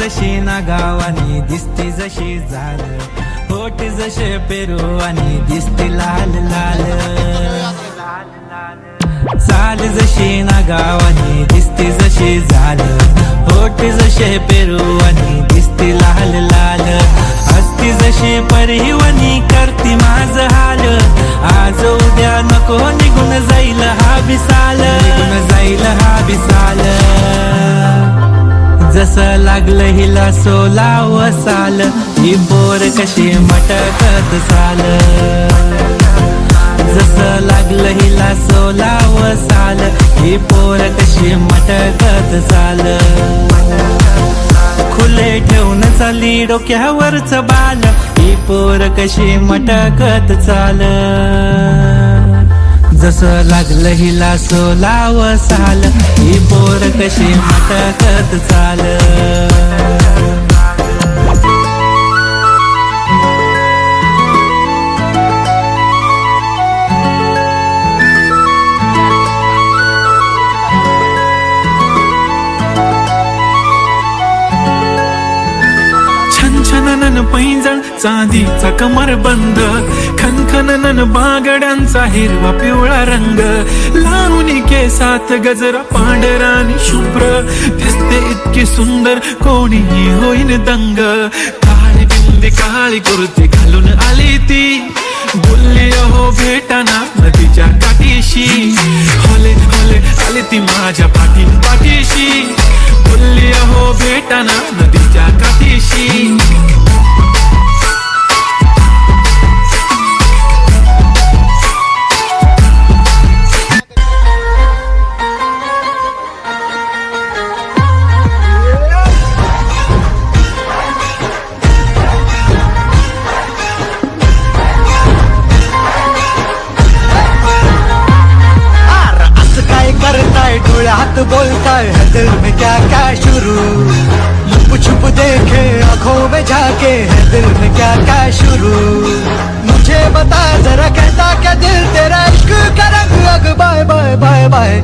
जशी नागावानी दिसती जशी झालं, होठ जसे पेरू आणि दिसती लाल लाल. चाल जशी नागावानी दिसती जशी झालं, होठ जसे पेरू आणि दिसती लाल लाल. हसती जशी परिवनी करती माझ हाल, आज उद्या नको निघून जाईल हा बिसाल, निघून जाईल हा बिसाल. जसं लागलं हिला सोलाव साल, ही पोर कशी मटकत चाल. जसं लागलं हिला सोलाव साल, ही पोर कशी मटकत चाल. खुले ठेवून चाली डोक्यावरच बाल, ही पोर कशी मटकत चाल. जसं लागलं हिला सोलाव साल, ही पोर कशी मटकत चाल. छनछनन पैंजण चांदीचा कमरबंद, खनखनन बागड्यांचा हिरवा पिवळा रंग. लावणी केसात गजरा पांढरा आणि शुभ्र, दिसते इतकी सुंदर कोणीही होईन दंग. काळी बिंदी काळी कुर्ती घालून आली ती, बोलली अहो भेटाना नदीच्या काठीशी. होले होले आली ती माझ्या पाठीशी, बोलली अहो भेटाना नदीच्या काठीशी. डोळ्यात बोलताय है दिल में क्या क्या शुरू, लुप छुप देखे आंखों में झाके है दिल में क्या क्या शुरू. मुझे बता जरा कहता क्या दिल तेरा इश्क का रंग. अग बाय बाय बाय बाय